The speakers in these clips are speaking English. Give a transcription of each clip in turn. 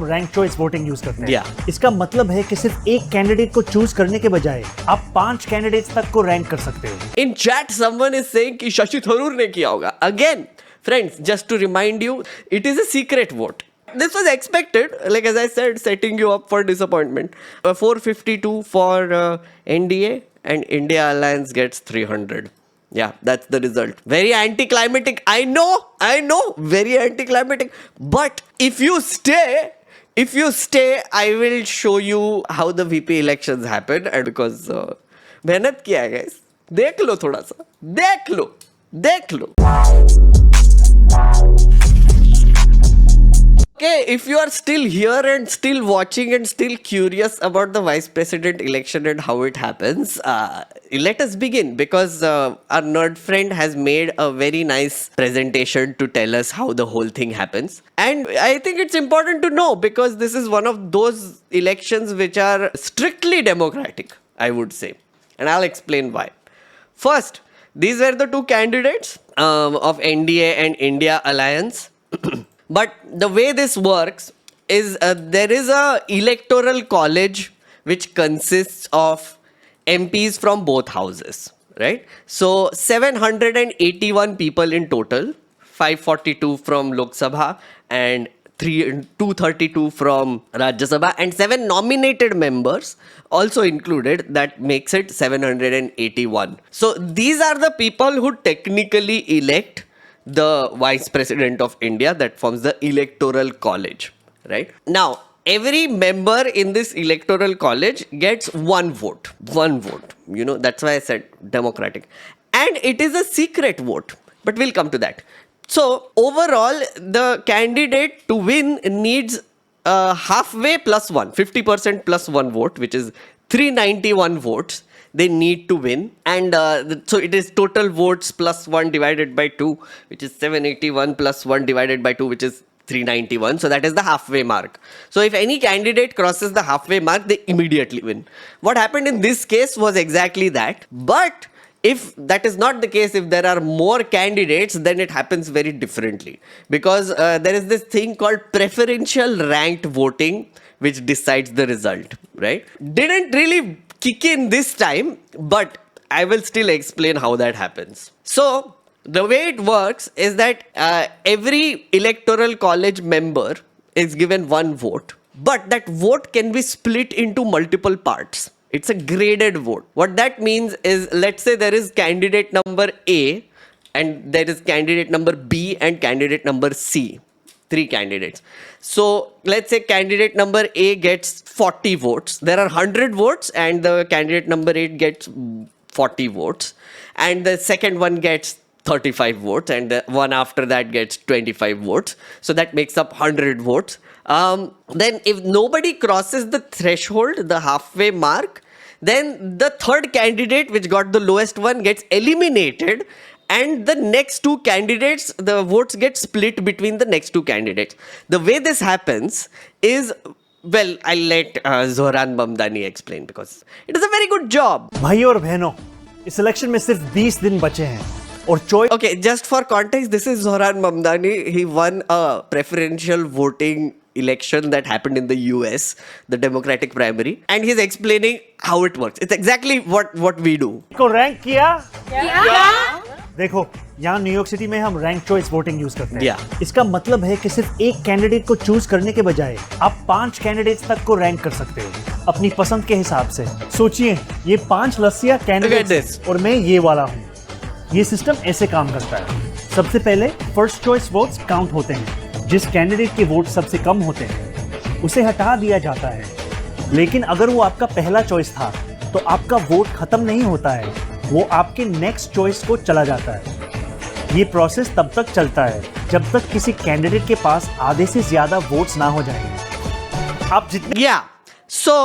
Rank choice voting use करते हैं। इसका मतलब है कि सिर्फ एक कैंडिडेट को चूज करने के बजाय आप 5 कैंडिडेट्स तक को रैंक कर सकते हो। In chat someone is saying कि शशि थरूर ने किया होगा। Again friends, just to remind you, it is a secret vote. This was expected, like as I said, setting you up for disappointment. 452 for NDA and India Alliance gets 300. Yeah, that's the result. Very anticlimactic. I know, very anticlimactic. But if you stay, I will show you how the VP elections happen. And because मेहनत किया है guys, देख लो थोड़ा सा, देख लो. Okay, if you are still here and still watching and still curious about the vice president election and how it happens, let us begin, because our nerd friend has made a very nice presentation to tell us how the whole thing happens. And I think it's important to know, because this is one of those elections which are strictly democratic, I would say. And I'll explain why. First, these were the two candidates of NDA and India Alliance. But the way this works is there is a electoral college which consists of MPs from both houses, right? So 781 people in total, 542 from Lok Sabha and 232 from Rajya Sabha, and 7 nominated members also included. That makes it 781. So these are the people who technically elect the vice president of India. That forms the electoral college, right? Now, every member in this electoral college gets one vote. You know, that's why I said democratic. And it is a secret vote, but we'll come to that. So overall, the candidate to win needs halfway plus 1, 50% plus 1 vote, which is 391 votes. They need to win, and so it is total votes plus 1 divided by 2, which is 781 plus 1 divided by 2, which is 391. So that is the halfway mark. So if any candidate crosses the halfway mark, they immediately win. What happened in this case was exactly that. But if that is not the case, if there are more candidates, then it happens very differently, because there is this thing called preferential ranked voting, which decides the result, right? Didn't really kick in this time, but I will still explain how that happens. So the way it works is that every electoral college member is given 1 vote, but that vote can be split into multiple parts. It's a graded vote. What that means is, let's say there is candidate number A, and there is candidate number B and candidate number C. 3 candidates. So let's say candidate number A gets 40 votes. There are 100 votes, and the candidate number 8 gets 40 votes. And the second one gets 35 votes, and the one after that gets 25 votes. So that makes up 100 votes. Then if nobody crosses the threshold, the halfway mark, then the third candidate, which got the lowest one, gets eliminated. And the next 2 candidates, the votes get split between the next 2 candidates. The way this happens is, well, I'll let Zohran Mamdani explain, because it is a very good job. भाई और बहनों, इस election में सिर्फ 20 दिन बचे हैं और choice. Okay, just for context, this is Zohran Mamdani. He won a preferential voting election that happened in the US, the Democratic primary, and he's explaining how it works. It's exactly what we do. को rank किया? देखो, यहाँ New York city में हम rank choice voting use करते हैं। इसका मतलब है कि सिर्फ एक कैंडिडेट को चूज करने के बजाय आप 5 कैंडिडेट्स तक को रैंक कर सकते हो अपनी पसंद के हिसाब से। सोचिए, ये 5 लस्सिया कैंडिडेट्स और मैं ये वाला हूँ। ये सिस्टम ऐसे काम करता है। सबसे पहले फर्स्ट चॉइस वोट्स काउंट होते हैं। जिस कैंडिडेट के वोट सबसे कम होते हैं उसे हटा दिया जाता है। लेकिन अगर वो आपका पहला चॉइस था तो आपका वोट खत्म नहीं होता है, वो आपके नेक्स्ट चॉइस को चला जाता है। ये प्रोसेस तब तक चलता है जब तक किसी कैंडिडेट के पास आधे से ज्यादा वोट्स ना हो जाएं। आप जितने so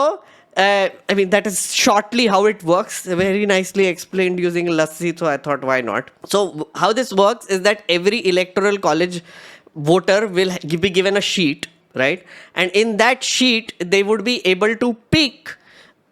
I mean, that is shortly how it works. Very nicely explained using lassi, so I thought, why not? So how this works is that every electoral college voter will be given a sheet, right? And in that sheet, they would be able to pick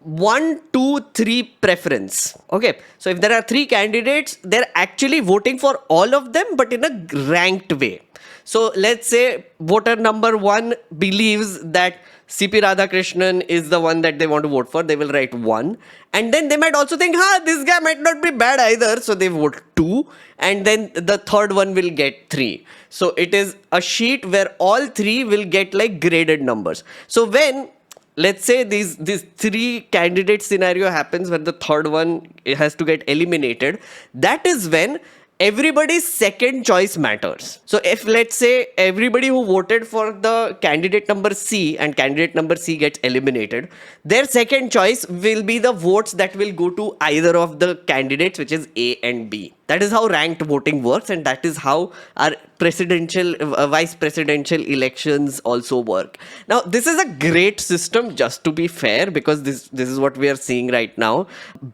1, 2, 3 preference. Okay, so if there are 3 candidates, they're actually voting for all of them, but in a ranked way. So let's say voter number 1 believes that CP Radhakrishnan is the one that they want to vote for. They will write 1. And then they might also think, this guy might not be bad either. So they vote 2. And then the third one will get 3. So it is a sheet where all 3 will get like graded numbers. So when, let's say these 3 candidate scenario happens where the third one has to get eliminated, that is when everybody's second choice matters. So if, let's say, everybody who voted for the candidate number C and candidate number C gets eliminated, their second choice will be the votes that will go to either of the candidates, which is A and B. That is how ranked voting works, and that is how our presidential, vice presidential elections also work. Now, this is a great system, just to be fair, because this is what we are seeing right now.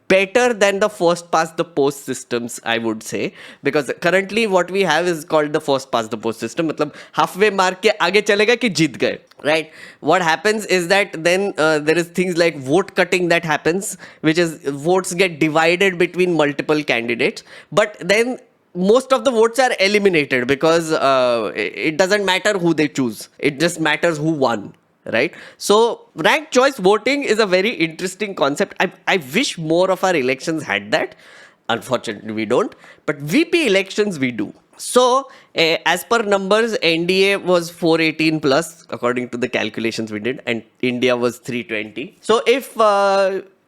Better than the first past the post systems, I would say, because currently what we have is called the first past the post system. मतलब halfway mark के आगे चलेगा कि जीत गए. Right? What happens is that then there is things like vote cutting that happens, which is votes get divided between multiple candidates, but then most of the votes are eliminated because it doesn't matter who they choose. It just matters who won. Right? So ranked choice voting is a very interesting concept. I wish more of our elections had that. Unfortunately, we don't. But VP elections, we do. So, as per numbers, NDA was 418 plus, according to the calculations we did, and India was 320. So, if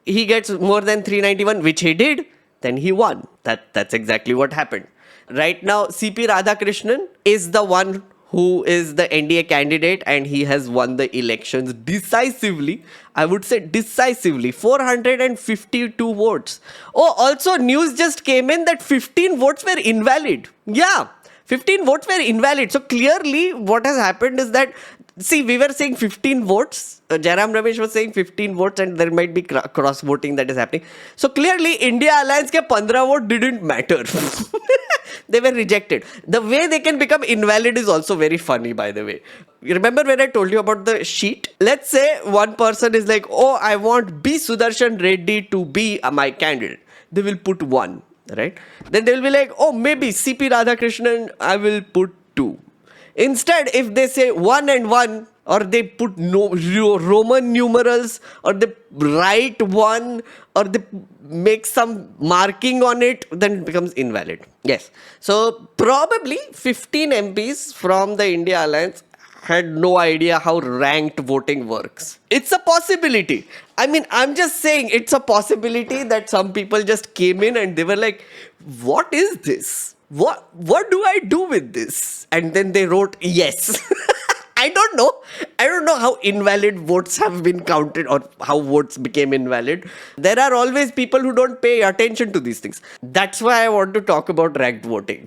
he gets more than 391, which he did, then he won. That's exactly what happened. Right now, CP Radhakrishnan is the one who is the NDA candidate, and he has won the elections decisively. I would say decisively. 452 votes. Oh, also news just came in that 15 votes were invalid. Yeah, 15 votes were invalid. So clearly what has happened is that, see, we were saying 15 votes. Jairam Ramesh was saying 15 votes and there might be cross voting that is happening. So clearly India Alliance ke 15 vote didn't matter. They were rejected. The way they can become invalid is also very funny, by the way. You remember when I told you about the sheet? Let's say one person is like, oh, I want B. Sudarshan Reddy to be my candidate. They will put 1, right? Then they will be like, oh, maybe CP Radhakrishnan, I will put 2. Instead, if they say 1 and 1, or they put no Roman numerals, or they write 1, or they make some marking on it, then it becomes invalid. Yes. So probably 15 MPs from the India Alliance had no idea how ranked voting works. It's a possibility. I mean, I'm just saying it's a possibility that some people just came in and they were like, what is this? What do I do with this? And then they wrote yes. I don't know how invalid votes have been counted or how votes became invalid. There are always people who don't pay attention to these things. That's why I want to talk about ranked voting.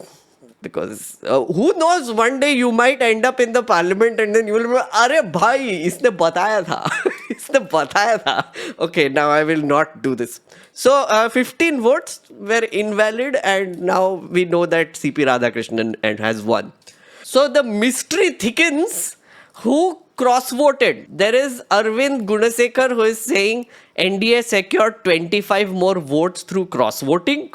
Because who knows, one day you might end up in the parliament and then you will remember, Arey bhai, isne bataya tha. Isne bataya tha. Okay, now I will not do this. So 15 votes were invalid and now we know that CP Radhakrishnan has won. So the mystery thickens. Who cross-voted? There is Arvind Gunasekar who is saying NDA secured 25 more votes through cross-voting, ?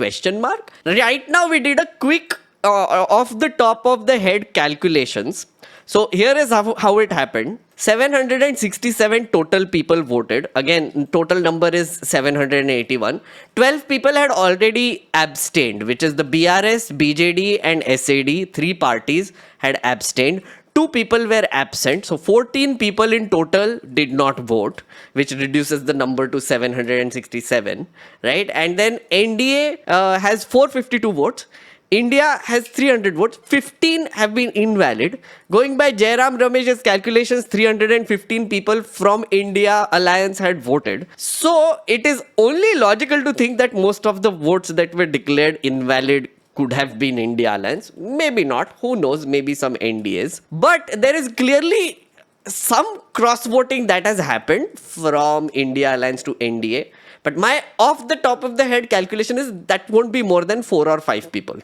Right now we did a quick off the top of the head calculations. So here is how it happened. 767 total people voted. Again, total number is 781. 12 people had already abstained, which is the BRS, BJD and SAD, 3 parties had abstained. 2 people were absent. So 14 people in total did not vote, which reduces the number to 767, right? And then NDA has 452 votes. India has 300 votes. 15 have been invalid. Going by Jairam Ramesh's calculations, 315 people from India Alliance had voted. So it is only logical to think that most of the votes that were declared invalid could have been India Alliance. Maybe not. Who knows? Maybe some NDAs. But there is clearly some cross-voting that has happened from India Alliance to NDA. But my off the top of the head calculation is that won't be more than 4 or 5 people.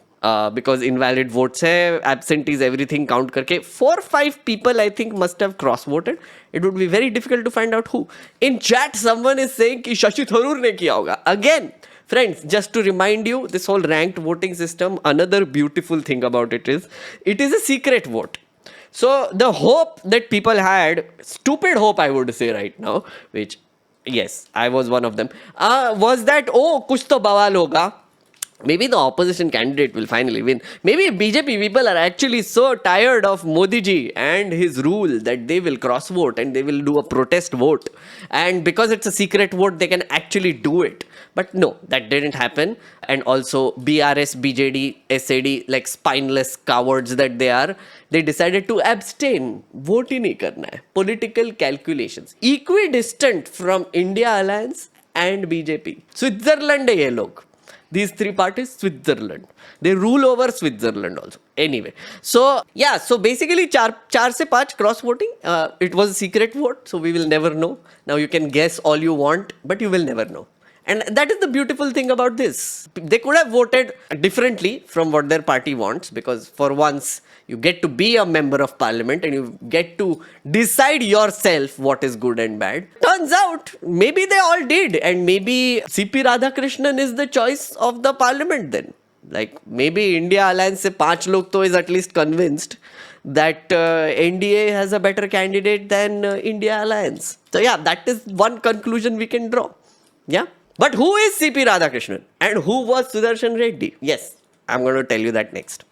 Because invalid votes hai, absentees, everything count karke. 4 or 5 people I think must have cross-voted. It would be very difficult to find out who. In chat, someone is saying ki Shashi Tharoor ne kiya hoga. Again, friends, just to remind you, this whole ranked voting system, another beautiful thing about it is a secret vote. So the hope that people had, stupid hope I would say right now, which yes, I was one of them, was that, oh, kuch to bawal hoga. Maybe the opposition candidate will finally win. Maybe BJP people are actually so tired of Modi ji and his rule that they will cross vote and they will do a protest vote. And because it's a secret vote, they can actually do it. But no, that didn't happen. And also BRS, BJD, SAD, like spineless cowards that they are, they decided to abstain. Vote ही नहीं करना है. Political calculations. Equidistant from India Alliance and BJP. Switzerland है ये लोग. These three parties, Switzerland. They rule over Switzerland also. Anyway. So, yeah. So, basically, 4 se 5 cross voting. It was a secret vote. So, we will never know. Now, you can guess all you want, but you will never know. And that is the beautiful thing about this. They could have voted differently from what their party wants, because for once you get to be a member of parliament and you get to decide yourself what is good and bad. Turns out maybe they all did, and maybe CP Radhakrishnan is the choice of the parliament then. Like maybe India Alliance se 5 log to is at least convinced that NDA has a better candidate than India Alliance. So yeah, that is one conclusion we can draw. Yeah. But who is CP Radhakrishnan and who was Sudarshan Reddy? Yes, I'm going to tell you that next.